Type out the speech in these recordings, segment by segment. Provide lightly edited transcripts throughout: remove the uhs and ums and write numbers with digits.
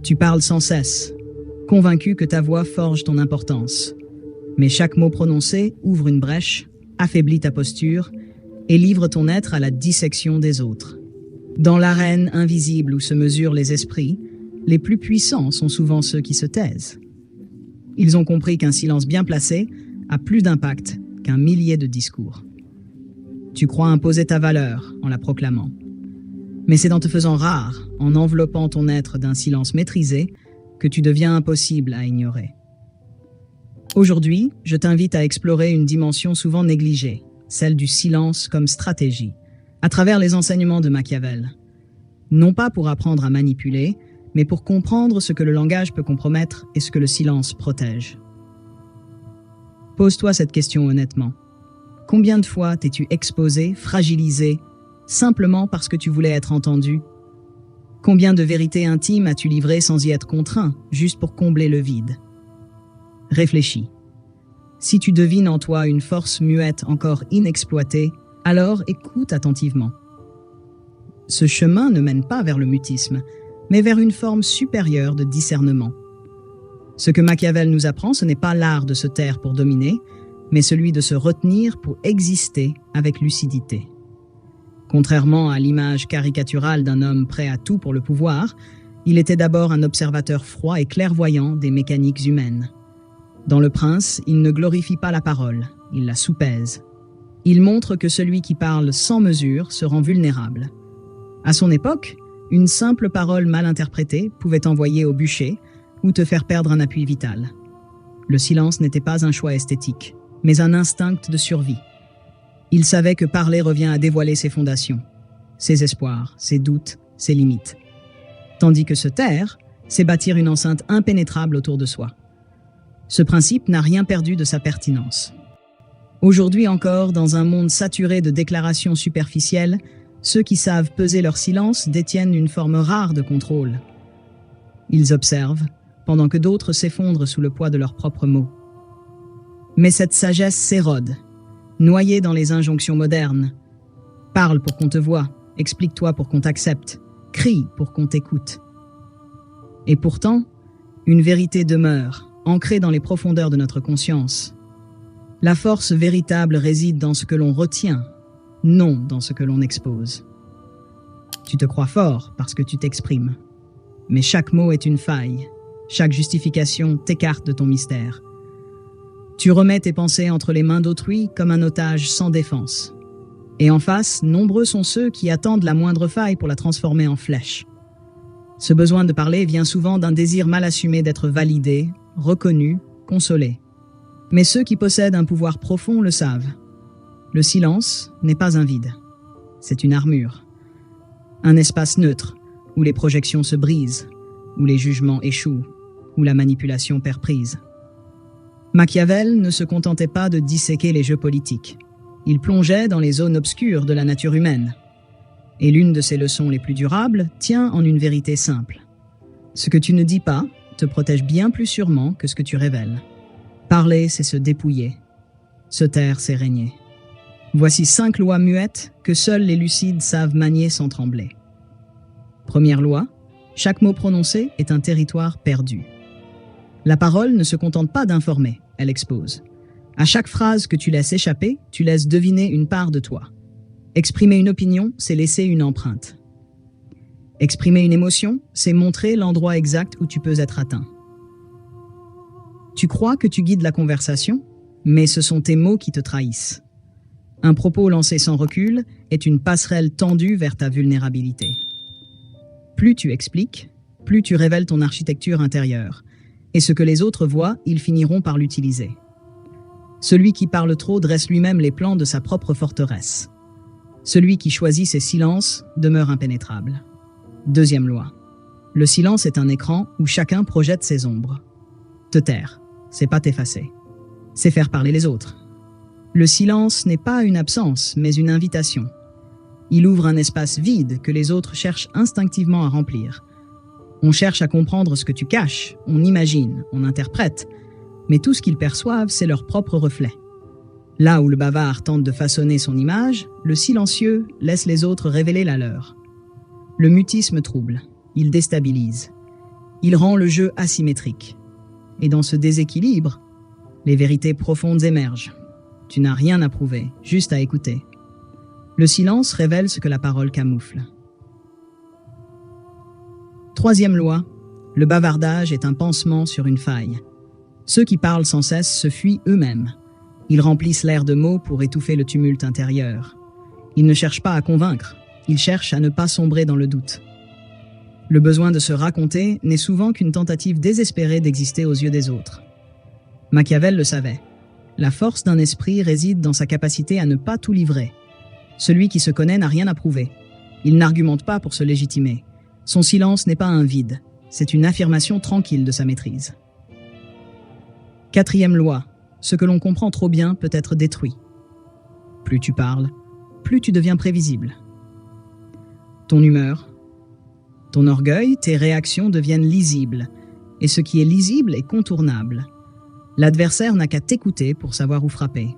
Tu parles sans cesse, convaincu que ta voix forge ton importance. Mais chaque mot prononcé ouvre une brèche, affaiblit ta posture et livre ton être à la dissection des autres. Dans l'arène invisible où se mesurent les esprits, les plus puissants sont souvent ceux qui se taisent. Ils ont compris qu'un silence bien placé a plus d'impact qu'un millier de discours. Tu crois imposer ta valeur en la proclamant. Mais c'est en te faisant rare, en enveloppant ton être d'un silence maîtrisé, que tu deviens impossible à ignorer. Aujourd'hui, je t'invite à explorer une dimension souvent négligée, celle du silence comme stratégie, à travers les enseignements de Machiavel. Non pas pour apprendre à manipuler, mais pour comprendre ce que le langage peut compromettre et ce que le silence protège. Pose-toi cette question honnêtement. Combien de fois t'es-tu exposé, fragilisé, simplement parce que tu voulais être entendu? Combien de vérités intimes as-tu livrées sans y être contraint, juste pour combler le vide? Réfléchis. Si tu devines en toi une force muette encore inexploitée, alors écoute attentivement. Ce chemin ne mène pas vers le mutisme, mais vers une forme supérieure de discernement. Ce que Machiavel nous apprend, ce n'est pas l'art de se taire pour dominer, mais celui de se retenir pour exister avec lucidité. Contrairement à l'image caricaturale d'un homme prêt à tout pour le pouvoir, il était d'abord un observateur froid et clairvoyant des mécaniques humaines. Dans Le Prince, il ne glorifie pas la parole, il la soupèse. Il montre que celui qui parle sans mesure se rend vulnérable. À son époque, une simple parole mal interprétée pouvait envoyer au bûcher ou te faire perdre un appui vital. Le silence n'était pas un choix esthétique, mais un instinct de survie. Il savait que parler revient à dévoiler ses fondations, ses espoirs, ses doutes, ses limites. Tandis que se taire, c'est bâtir une enceinte impénétrable autour de soi. Ce principe n'a rien perdu de sa pertinence. Aujourd'hui encore, dans un monde saturé de déclarations superficielles, ceux qui savent peser leur silence détiennent une forme rare de contrôle. Ils observent, pendant que d'autres s'effondrent sous le poids de leurs propres mots. Mais cette sagesse s'érode, noyée dans les injonctions modernes. Parle pour qu'on te voie, explique-toi pour qu'on t'accepte, crie pour qu'on t'écoute. Et pourtant, une vérité demeure, ancrée dans les profondeurs de notre conscience. La force véritable réside dans ce que l'on retient, non dans ce que l'on expose. Tu te crois fort parce que tu t'exprimes. Mais chaque mot est une faille, chaque justification t'écarte de ton mystère. Tu remets tes pensées entre les mains d'autrui comme un otage sans défense. Et en face, nombreux sont ceux qui attendent la moindre faille pour la transformer en flèche. Ce besoin de parler vient souvent d'un désir mal assumé d'être validé, reconnu, consolé. Mais ceux qui possèdent un pouvoir profond le savent. Le silence n'est pas un vide, c'est une armure. Un espace neutre, où les projections se brisent, où les jugements échouent, où la manipulation perd prise. Machiavel ne se contentait pas de disséquer les jeux politiques. Il plongeait dans les zones obscures de la nature humaine. Et l'une de ses leçons les plus durables tient en une vérité simple. Ce que tu ne dis pas te protège bien plus sûrement que ce que tu révèles. Parler, c'est se dépouiller. Se taire, c'est régner. Voici 5 lois muettes que seuls les lucides savent manier sans trembler. Première loi, chaque mot prononcé est un territoire perdu. La parole ne se contente pas d'informer, elle expose. À chaque phrase que tu laisses échapper, tu laisses deviner une part de toi. Exprimer une opinion, c'est laisser une empreinte. Exprimer une émotion, c'est montrer l'endroit exact où tu peux être atteint. Tu crois que tu guides la conversation, mais ce sont tes mots qui te trahissent. Un propos lancé sans recul est une passerelle tendue vers ta vulnérabilité. Plus tu expliques, plus tu révèles ton architecture intérieure. Et ce que les autres voient, ils finiront par l'utiliser. Celui qui parle trop dresse lui-même les plans de sa propre forteresse. Celui qui choisit ses silences demeure impénétrable. Deuxième loi. Le silence est un écran où chacun projette ses ombres. Te taire, c'est pas t'effacer. C'est faire parler les autres. Le silence n'est pas une absence, mais une invitation. Il ouvre un espace vide que les autres cherchent instinctivement à remplir. On cherche à comprendre ce que tu caches, on imagine, on interprète, mais tout ce qu'ils perçoivent, c'est leur propre reflet. Là où le bavard tente de façonner son image, le silencieux laisse les autres révéler la leur. Le mutisme trouble, il déstabilise. Il rend le jeu asymétrique. Et dans ce déséquilibre, les vérités profondes émergent. Tu n'as rien à prouver, juste à écouter. Le silence révèle ce que la parole camoufle. Troisième loi, le bavardage est un pansement sur une faille. Ceux qui parlent sans cesse se fuient eux-mêmes. Ils remplissent l'air de mots pour étouffer le tumulte intérieur. Ils ne cherchent pas à convaincre, ils cherchent à ne pas sombrer dans le doute. Le besoin de se raconter n'est souvent qu'une tentative désespérée d'exister aux yeux des autres. Machiavel le savait. La force d'un esprit réside dans sa capacité à ne pas tout livrer. Celui qui se connaît n'a rien à prouver. Il n'argumente pas pour se légitimer. Son silence n'est pas un vide, c'est une affirmation tranquille de sa maîtrise. Quatrième loi, ce que l'on comprend trop bien peut être détruit. Plus tu parles, plus tu deviens prévisible. Ton humeur, ton orgueil, tes réactions deviennent lisibles, et ce qui est lisible est contournable. L'adversaire n'a qu'à t'écouter pour savoir où frapper.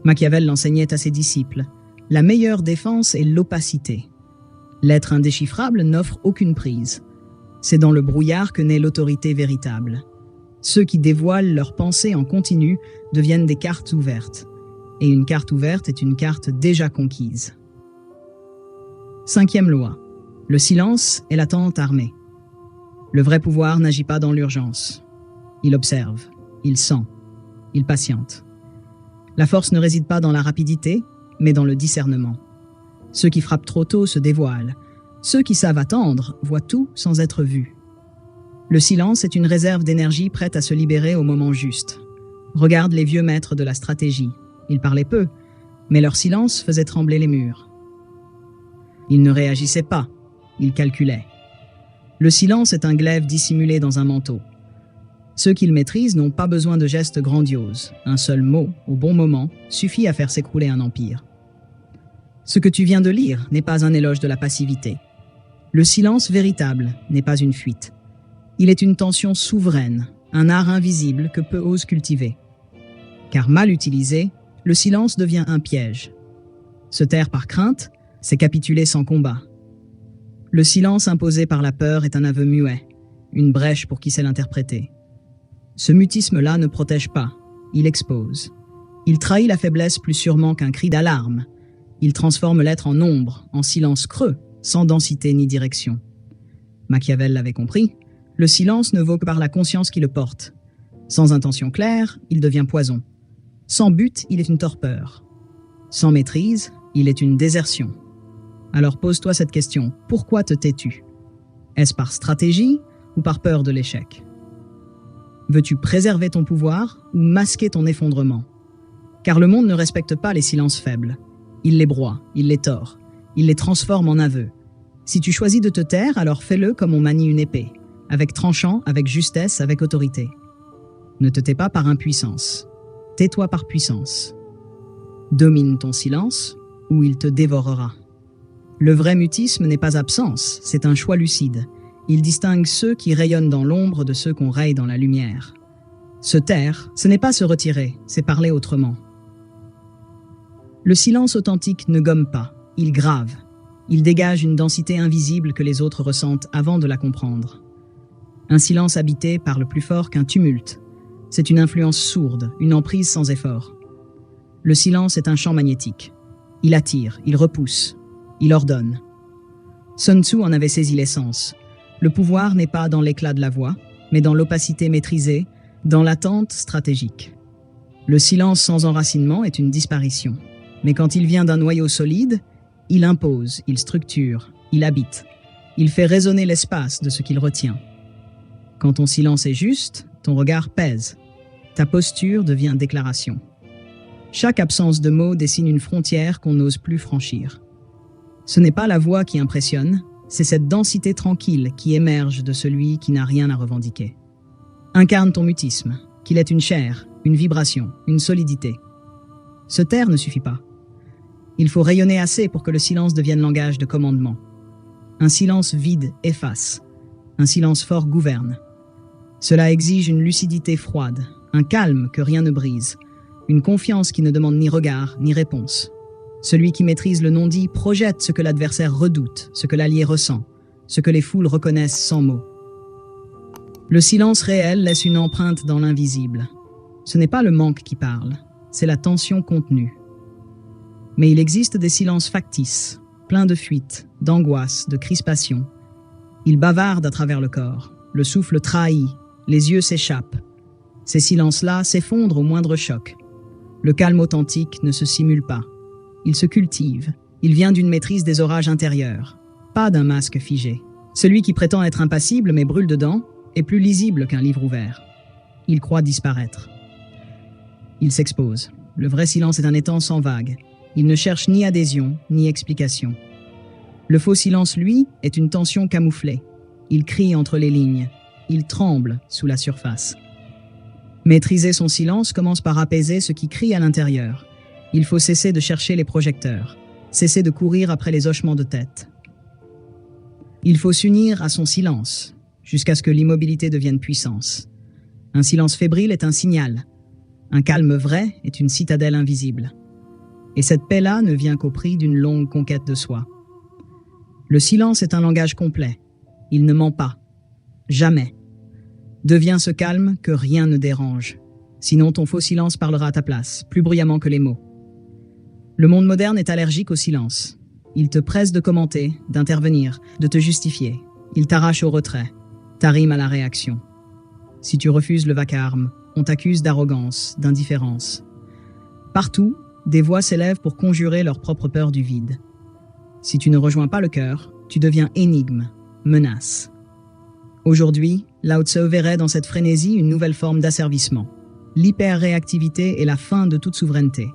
Machiavel l'enseignait à ses disciples. La meilleure défense est l'opacité. L'être indéchiffrable n'offre aucune prise. C'est dans le brouillard que naît l'autorité véritable. Ceux qui dévoilent leurs pensées en continu deviennent des cartes ouvertes. Et une carte ouverte est une carte déjà conquise. Cinquième loi. Le silence est l'attente armée. Le vrai pouvoir n'agit pas dans l'urgence. Il observe, il sent, il patiente. La force ne réside pas dans la rapidité, mais dans le discernement. Ceux qui frappent trop tôt se dévoilent. Ceux qui savent attendre voient tout sans être vus. Le silence est une réserve d'énergie prête à se libérer au moment juste. Regarde les vieux maîtres de la stratégie. Ils parlaient peu, mais leur silence faisait trembler les murs. Ils ne réagissaient pas, ils calculaient. Le silence est un glaive dissimulé dans un manteau. Ceux qui le maîtrisent n'ont pas besoin de gestes grandioses. Un seul mot, au bon moment, suffit à faire s'écrouler un empire. Ce que tu viens de lire n'est pas un éloge de la passivité. Le silence véritable n'est pas une fuite. Il est une tension souveraine, un art invisible que peu osent cultiver. Car mal utilisé, le silence devient un piège. Se taire par crainte, c'est capituler sans combat. Le silence imposé par la peur est un aveu muet, une brèche pour qui sait l'interpréter. Ce mutisme-là ne protège pas, il expose. Il trahit la faiblesse plus sûrement qu'un cri d'alarme. Il transforme l'être en ombre, en silence creux, sans densité ni direction. Machiavel l'avait compris, le silence ne vaut que par la conscience qui le porte. Sans intention claire, il devient poison. Sans but, il est une torpeur. Sans maîtrise, il est une désertion. Alors pose-toi cette question, pourquoi te tais-tu? Est-ce par stratégie ou par peur de l'échec? Veux-tu préserver ton pouvoir ou masquer ton effondrement? Car le monde ne respecte pas les silences faibles. Il les broie, il les tord, il les transforme en aveux. Si tu choisis de te taire, alors fais-le comme on manie une épée, avec tranchant, avec justesse, avec autorité. Ne te tais pas par impuissance, tais-toi par puissance. Domine ton silence ou il te dévorera. Le vrai mutisme n'est pas absence, c'est un choix lucide. Il distingue ceux qui rayonnent dans l'ombre de ceux qu'on raye dans la lumière. Se taire, ce n'est pas se retirer, c'est parler autrement. Le silence authentique ne gomme pas, il grave. Il dégage une densité invisible que les autres ressentent avant de la comprendre. Un silence habité parle plus fort qu'un tumulte. C'est une influence sourde, une emprise sans effort. Le silence est un champ magnétique. Il attire, il repousse, il ordonne. Sun Tzu en avait saisi l'essence. Le pouvoir n'est pas dans l'éclat de la voix, mais dans l'opacité maîtrisée, dans l'attente stratégique. Le silence sans enracinement est une disparition. Mais quand il vient d'un noyau solide, il impose, il structure, il habite. Il fait résonner l'espace de ce qu'il retient. Quand ton silence est juste, ton regard pèse. Ta posture devient déclaration. Chaque absence de mots dessine une frontière qu'on n'ose plus franchir. Ce n'est pas la voix qui impressionne, c'est cette densité tranquille qui émerge de celui qui n'a rien à revendiquer. Incarne ton mutisme, qu'il ait une chair, une vibration, une solidité. Se taire ne suffit pas. Il faut rayonner assez pour que le silence devienne langage de commandement. Un silence vide efface, un silence fort gouverne. Cela exige une lucidité froide, un calme que rien ne brise, une confiance qui ne demande ni regard ni réponse. Celui qui maîtrise le non-dit projette ce que l'adversaire redoute, ce que l'allié ressent, ce que les foules reconnaissent sans mots. Le silence réel laisse une empreinte dans l'invisible. Ce n'est pas le manque qui parle, c'est la tension contenue. Mais il existe des silences factices, pleins de fuite, d'angoisse, de crispation. Ils bavardent à travers le corps, le souffle trahit, les yeux s'échappent. Ces silences-là s'effondrent au moindre choc. Le calme authentique ne se simule pas. Il se cultive. Il vient d'une maîtrise des orages intérieurs, pas d'un masque figé. Celui qui prétend être impassible mais brûle dedans est plus lisible qu'un livre ouvert. Il croit disparaître. Il s'expose. Le vrai silence est un étang sans vague. Il ne cherche ni adhésion, ni explication. Le faux silence, lui, est une tension camouflée. Il crie entre les lignes. Il tremble sous la surface. Maîtriser son silence commence par apaiser ce qui crie à l'intérieur. Il faut cesser de chercher les projecteurs, cesser de courir après les hochements de tête. Il faut s'unir à son silence, jusqu'à ce que l'immobilité devienne puissance. Un silence fébrile est un signal. Un calme vrai est une citadelle invisible. Et cette paix-là ne vient qu'au prix d'une longue conquête de soi. Le silence est un langage complet. Il ne ment pas. Jamais. Deviens ce calme que rien ne dérange. Sinon ton faux silence parlera à ta place, plus bruyamment que les mots. Le monde moderne est allergique au silence. Il te presse de commenter, d'intervenir, de te justifier. Il t'arrache au retrait, t'arrime à la réaction. Si tu refuses le vacarme, on t'accuse d'arrogance, d'indifférence. Partout, des voix s'élèvent pour conjurer leur propre peur du vide. Si tu ne rejoins pas le cœur, tu deviens énigme, menace. Aujourd'hui, Lao Tse verrait dans cette frénésie une nouvelle forme d'asservissement. L'hyper-réactivité est la fin de toute souveraineté.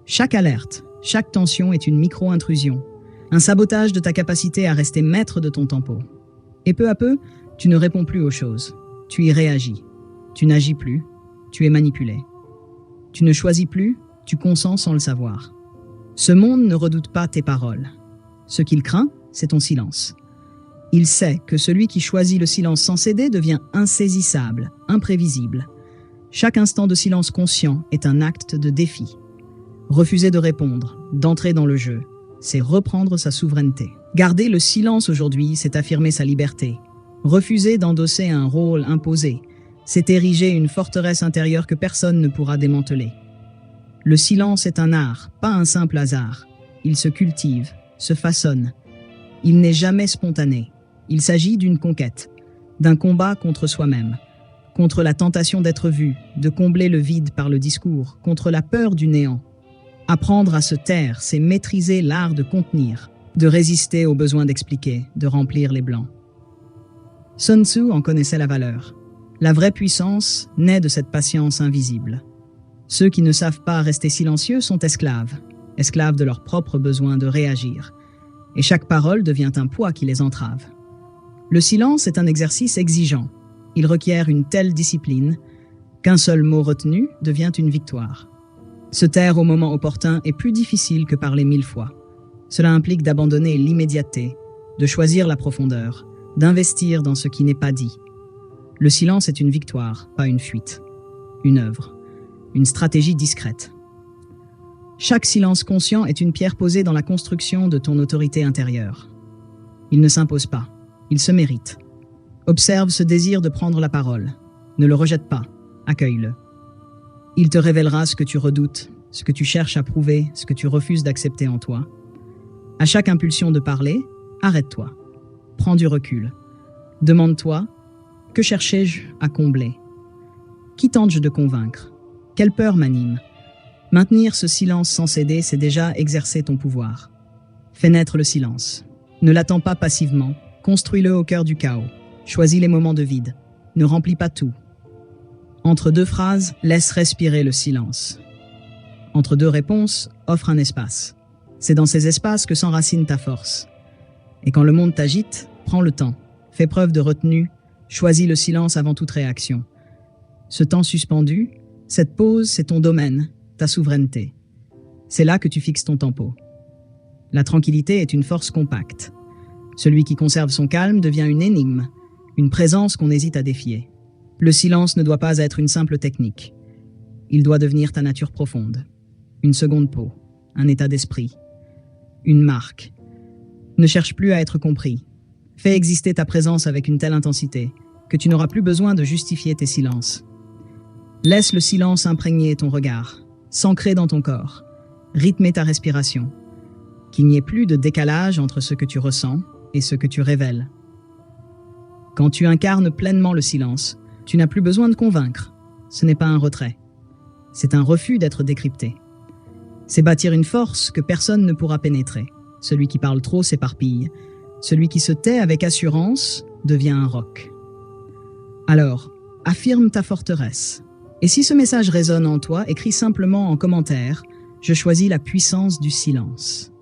Chaque alerte, chaque tension est une micro-intrusion, un sabotage de ta capacité à rester maître de ton tempo. Et peu à peu, tu ne réponds plus aux choses. Tu y réagis. Tu n'agis plus. Tu es manipulé. Tu ne choisis plus. Tu consens sans le savoir. Ce monde ne redoute pas tes paroles. Ce qu'il craint, c'est ton silence. Il sait que celui qui choisit le silence sans céder devient insaisissable, imprévisible. Chaque instant de silence conscient est un acte de défi. Refuser de répondre, d'entrer dans le jeu, c'est reprendre sa souveraineté. Garder le silence aujourd'hui, c'est affirmer sa liberté. Refuser d'endosser un rôle imposé, c'est ériger une forteresse intérieure que personne ne pourra démanteler. Le silence est un art, pas un simple hasard. Il se cultive, se façonne. Il n'est jamais spontané. Il s'agit d'une conquête, d'un combat contre soi-même, contre la tentation d'être vu, de combler le vide par le discours, contre la peur du néant. Apprendre à se taire, c'est maîtriser l'art de contenir, de résister au besoin d'expliquer, de remplir les blancs. Sun Tzu en connaissait la valeur. La vraie puissance naît de cette patience invisible. Ceux qui ne savent pas rester silencieux sont esclaves, esclaves de leur propre besoin de réagir. Et chaque parole devient un poids qui les entrave. Le silence est un exercice exigeant. Il requiert une telle discipline qu'un seul mot retenu devient une victoire. Se taire au moment opportun est plus difficile que parler 1000 fois. Cela implique d'abandonner l'immédiateté, de choisir la profondeur, d'investir dans ce qui n'est pas dit. Le silence est une victoire, pas une fuite. Une œuvre, une stratégie discrète. Chaque silence conscient est une pierre posée dans la construction de ton autorité intérieure. Il ne s'impose pas, il se mérite. Observe ce désir de prendre la parole. Ne le rejette pas, accueille-le. Il te révélera ce que tu redoutes, ce que tu cherches à prouver, ce que tu refuses d'accepter en toi. À chaque impulsion de parler, arrête-toi. Prends du recul. Demande-toi, que cherchais-je à combler? Qui tente-je de convaincre? Quelle peur m'anime? Maintenir ce silence sans céder, c'est déjà exercer ton pouvoir. Fais naître le silence. Ne l'attends pas passivement, construis-le au cœur du chaos. Choisis les moments de vide. Ne remplis pas tout. Entre deux phrases, laisse respirer le silence. Entre deux réponses, offre un espace. C'est dans ces espaces que s'enracine ta force. Et quand le monde t'agite, prends le temps. Fais preuve de retenue. Choisis le silence avant toute réaction. Ce temps suspendu, cette pause, c'est ton domaine, ta souveraineté. C'est là que tu fixes ton tempo. La tranquillité est une force compacte. Celui qui conserve son calme devient une énigme, une présence qu'on hésite à défier. Le silence ne doit pas être une simple technique. Il doit devenir ta nature profonde. Une seconde peau, un état d'esprit, une marque. Ne cherche plus à être compris. Fais exister ta présence avec une telle intensité que tu n'auras plus besoin de justifier tes silences. Laisse le silence imprégner ton regard, s'ancrer dans ton corps, rythmer ta respiration. Qu'il n'y ait plus de décalage entre ce que tu ressens et ce que tu révèles. Quand tu incarnes pleinement le silence, tu n'as plus besoin de convaincre. Ce n'est pas un retrait. C'est un refus d'être décrypté. C'est bâtir une force que personne ne pourra pénétrer. Celui qui parle trop s'éparpille. Celui qui se tait avec assurance devient un roc. Alors, affirme ta forteresse. Et si ce message résonne en toi, écris simplement en commentaire « Je choisis la puissance du silence ».